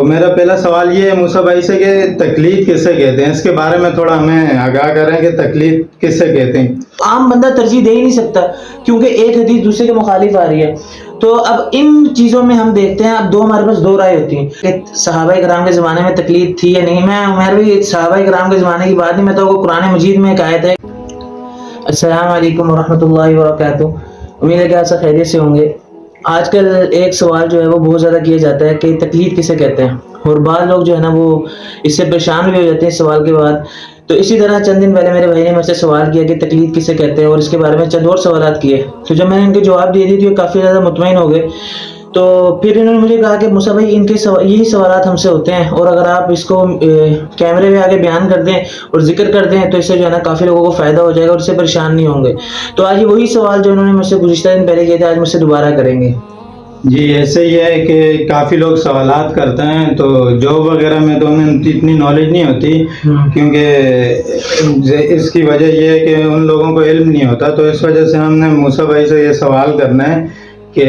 تو میرا پہلا سوال یہ ہے موسیٰ بھائی سے کہ تقلید کسے کہتے ہیں، اس کے بارے میں تھوڑا ہمیں آگاہ کریں کہ تقلید کسے کہتے ہیں۔ عام بندہ ترجیح دے ہی نہیں سکتا کیونکہ ایک حدیث دوسرے کے مخالف آ رہی ہے۔ تو اب ان چیزوں میں ہم دیکھتے ہیں، اب ہمارے پاس دو رائے ہوتی ہیں کہ صحابہ کرام کے زمانے میں تقلید تھی یا نہیں۔ میں عمر بھی صحابہ کرام کے زمانے کی بات نہیں، میں تو قرآن مجید میں ایک آیت ہے۔ السلام علیکم ورحمۃ اللہ وبرکاتہ، امید ہے کہ آپ سب خیریت سے ہوں گے۔ آج کل ایک سوال جو ہے وہ بہت زیادہ کیا جاتا ہے کہ تقلید کسے کہتے ہیں، اور بعض لوگ جو ہے نا وہ اس سے پریشان بھی ہو جاتے ہیں سوال کے بعد۔ تو اسی طرح چند دن پہلے میرے بھائی نے مجھ سے سوال کیا کہ تقلید کسے کہتے ہیں، اور اس کے بارے میں چند اور سوالات کیے۔ تو جب میں نے ان کے جواب دے دی تو یہ کافی زیادہ مطمئن ہو گئے۔ تو پھر انہوں نے مجھے کہا کہ موسیٰ بھائی ان کے یہی سوالات ہم سے ہوتے ہیں، اور اگر آپ اس کو کیمرے میں آگے بیان کر دیں اور ذکر کر دیں تو اس سے جو ہے نا کافی لوگوں کو فائدہ ہو جائے گا اور اس سے پریشان نہیں ہوں گے۔ تو آج وہی سوال جو انہوں نے مجھ سے گزشتہ دن پہلے کیے تھے آج مجھ سے دوبارہ کریں گے۔ جی ایسے ہی ہے کہ کافی لوگ سوالات کرتے ہیں، تو جاب وغیرہ میں تو انہیں اتنی نالج نہیں ہوتی، کیونکہ اس کی وجہ یہ ہے کہ ان لوگوں کو علم نہیں ہوتا۔ تو اس وجہ سے ہم نے موسیٰ بھائی سے یہ سوال کرنا ہے کہ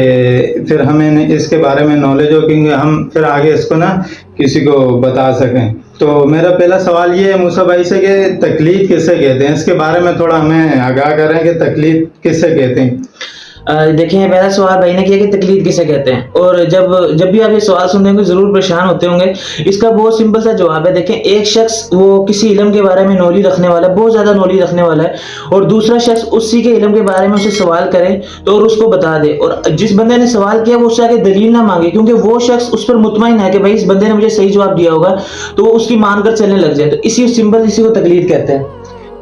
پھر ہمیں اس کے بارے میں نالج ہو، کیونکہ ہم پھر آگے اس کو نا کسی کو بتا سکیں۔ تو میرا پہلا سوال یہ ہے موسیٰ بھائی سے کہ تقلید کسے کہتے ہیں، اس کے بارے میں تھوڑا ہمیں آگاہ کریں کہ تقلید کسے کہتے ہیں۔ دیکھیں پہلا سوال بھائی نے کیا کہ تقلید کسے کہتے ہیں، اور جب بھی آپ یہ سوال سنتے ہوں گے ضرور پریشان ہوتے ہوں گے۔ اس کا بہت سمپل سا جواب ہے۔ دیکھیں ایک شخص وہ کسی علم کے بارے میں نالج رکھنے والا ہے، بہت زیادہ نالج رکھنے والا ہے، اور دوسرا شخص اسی کے علم کے بارے میں اسے سوال کرے تو اور اس کو بتا دے، اور جس بندے نے سوال کیا وہ اس سے آگے دلیل نہ مانگے، کیونکہ وہ شخص اس پر مطمئن ہے کہ بھائی اس بندے نے مجھے صحیح جواب دیا ہوگا، تو وہ اس کی مان کر چلنے لگ جائے۔ تو اسی کو تقلید کہتے ہیں۔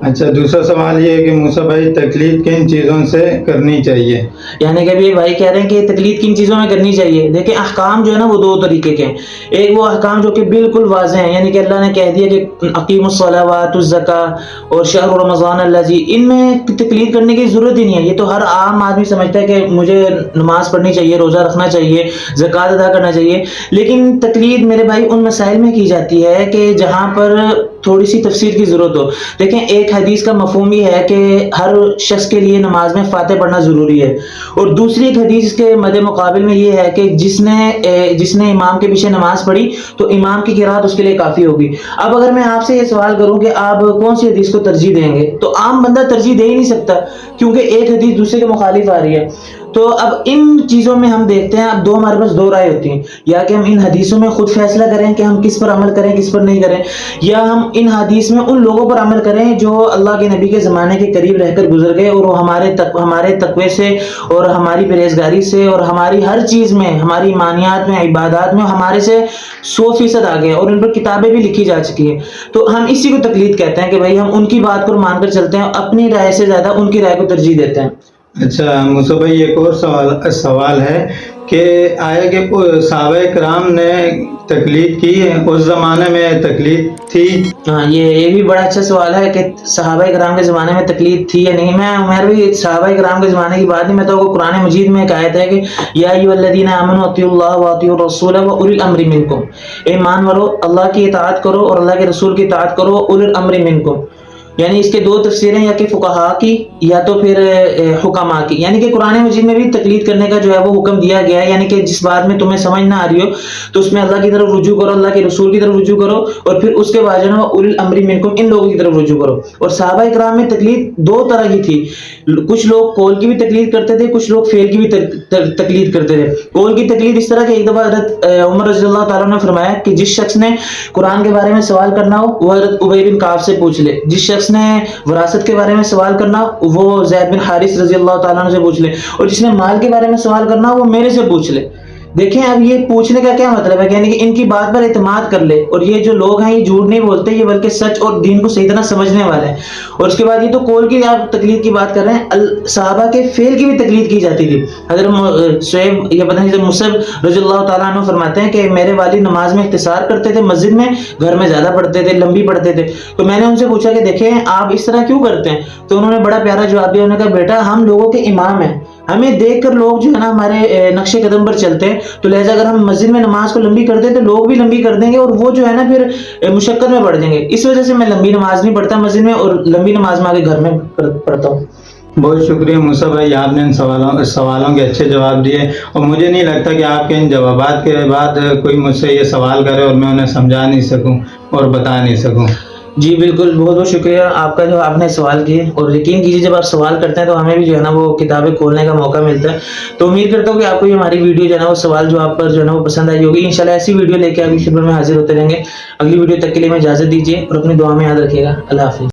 اچھا دوسرا سوال یہ ہے کہ موسیٰ بھائی تقلید کن چیزوں سے کرنی چاہیے، یعنی کہ یہ بھائی کہہ رہے ہیں کہ تقلید کن چیزوں میں کرنی چاہیے۔ دیکھیں احکام جو ہے نا وہ دو طریقے کے ہیں۔ ایک وہ احکام جو کہ بالکل واضح ہیں، یعنی کہ اللہ نے کہہ دیا کہ اقیموا الصلاۃ وآتوا الزکاۃ اور شہر رمضان الذی، ان میں تقلید کرنے کی ضرورت ہی نہیں ہے۔ یہ تو ہر عام آدمی سمجھتا ہے کہ مجھے نماز پڑھنی چاہیے، روزہ رکھنا چاہیے، زکوٰۃ ادا کرنا چاہیے، لیکن تقلید میرے بھائی ان مسائل میں کی جاتی ہے کہ جہاں پر تھوڑی سی تفسیر کی ضرورت ہو۔ دیکھیں ایک حدیث کا مفہوم یہ ہے کہ ہر شخص کے لیے نماز میں فاتح پڑھنا ضروری ہے، اور دوسری ایک حدیث کے مد مقابل میں یہ ہے کہ جس نے امام کے پیچھے نماز پڑھی تو امام کی قرات اس کے لیے کافی ہوگی۔ اب اگر میں آپ سے یہ سوال کروں کہ آپ کون سی حدیث کو ترجیح دیں گے، تو عام بندہ ترجیح دے ہی نہیں سکتا کیونکہ ایک حدیث دوسرے کے مخالف آ رہی ہے۔ تو اب ان چیزوں میں ہم دیکھتے ہیں، اب ہمارے پاس دو رائے ہوتی ہیں، یا کہ ہم ان حدیثوں میں خود فیصلہ کریں کہ ہم کس پر عمل کریں کس پر نہیں کریں، یا ہم ان حدیث میں ان لوگوں پر عمل کریں جو اللہ کے نبی کے زمانے کے قریب رہ کر گزر گئے، اور وہ ہمارے تقوی سے اور ہماری پرہیزگاری سے اور ہماری ہر چیز میں، ہماری ایمانیات میں، عبادات میں ہمارے سے 100% آگے، اور ان پر کتابیں بھی لکھی جا چکی ہیں۔ تو ہم اسی کو تقلید کہتے ہیں کہ بھائی ہم ان کی بات کو مان کر چلتے ہیں، اپنی رائے سے زیادہ ان کی رائے کو ترجیح دیتے ہیں۔ اچھا موسیٰ بھائی ایک اور سوال ہے کہ آیا کہ صحابہ کرام نے تقلید کی ہے، اس زمانے میں تقلید تھی؟ ہاں یہ بھی بڑا اچھا سوال ہے کہ صحابہ کرام کے زمانے میں تقلید تھی یا نہیں۔ میں عمر بھی صحابہ کرام کے زمانے کی بات نہیں، میں تو قرآن مجید میں ایک آیت ہے کہ یا ایھا الذین آمنوا اطیعوا اللہ واطیعوا الرسول واولی الامر منکم، ایمان والو اللہ کی اطاعت کرو اور اللہ کے رسول کی اطاعت کرو، اولی الامر منکم، یعنی اس کے دو تفسیریں، یا کہ فقہاء کی یا تو پھر حکماء کی، یعنی کہ قرآن مجید میں بھی تقلید کرنے کا جو ہے وہ حکم دیا گیا ہے، یعنی کہ جس بات میں تمہیں سمجھ نہ آ رہی ہو تو اس میں اللہ کی طرف رجوع کرو، اللہ کے رسول کی طرف رجوع کرو، اور پھر اس کے بعد جو ہے اولی الامر منکم، ان لوگوں کی طرف رجوع کرو۔ اور صحابہ کرام میں تقلید دو طرح کی تھی، کچھ لوگ قول کی بھی تقلید کرتے تھے، کچھ لوگ فعل کی بھی تقلید کرتے تھے۔ قول کی تقلید اس طرح کہ ایک دفعہ حضرت عمر رضی اللہ تعالیٰ نے فرمایا کہ جس شخص نے قرآن کے بارے میں سوال کرنا ہو وہ حضرت ابی بن کعب سے پوچھ لے، جس شخص نے وراثت کے بارے میں سوال کرنا وہ زید بن حارث رضی اللہ تعالیٰ عنہ سے پوچھ لے، اور جس نے مال کے بارے میں سوال کرنا وہ میرے سے پوچھ لے۔ دیکھیں اب یہ پوچھنے کا کیا مطلب ہے، یعنی کہ ان کی بات پر اعتماد کر لے، اور یہ جو لوگ ہیں یہ جھوٹ نہیں بولتے، یہ بلکہ سچ اور دین کو صحیح طرح سمجھنے والے ہیں۔ اور اس کے بعد یہ تو قول کی آپ تقلید کی بات کر رہے ہیں، صحابہ کے فعل کی بھی تقلید کی جاتی تھی۔ حضرت شعیب یہ پتہ نہیں مصعب رضی اللہ تعالیٰ عنہ فرماتے ہیں کہ میرے والد نماز میں اختصار کرتے تھے مسجد میں، گھر میں زیادہ پڑھتے تھے، لمبی پڑھتے تھے۔ تو میں نے ان سے پوچھا کہ دیکھیں آپ اس طرح کیوں کرتے ہیں، تو انہوں نے بڑا پیارا جواب دیا، انہوں نے کہا بیٹا ہم لوگوں کے امام ہیں، ہمیں دیکھ کر لوگ جو ہے نا ہمارے نقش قدم پر چلتے ہیں، تو لہٰذا اگر ہم مسجد میں نماز کو لمبی کر دیں تو لوگ بھی لمبی کر دیں گے، اور وہ جو ہے نا پھر مشقت میں پڑ جائیں گے۔ اس وجہ سے میں لمبی نماز نہیں پڑھتا مسجد میں، اور لمبی نماز میں آگے گھر میں پڑھتا ہوں۔ بہت شکریہ موسیٰ بھائی، آپ نے ان سوالوں کے اچھے جواب دیے، اور مجھے نہیں لگتا کہ آپ کے ان جوابات کے بعد کوئی مجھ سے یہ سوال کرے اور میں انہیں سمجھا نہیں سکوں اور بتا نہیں سکوں۔ جی بالکل، بہت بہت شکریہ آپ کا جو آپ نے سوال کیے، اور یقین کیجیے جب آپ سوال کرتے ہیں تو ہمیں بھی جو ہے نا وہ کتابیں کھولنے کا موقع ملتا ہے۔ تو امید کرتا ہوں کہ آپ کو یہ ہماری ویڈیو جو ہے نا وہ سوال جو آپ پر جو ہے نا وہ پسند آئی ہوگی۔ انشاءاللہ ایسی ویڈیو لے کے آپ کی خدمت میں حاضر ہوتے رہیں گے۔ اگلی ویڈیو تک کے لیے میں اجازت دیجیے اور اپنی دعا میں یاد رکھیے گا۔ اللہ حافظ۔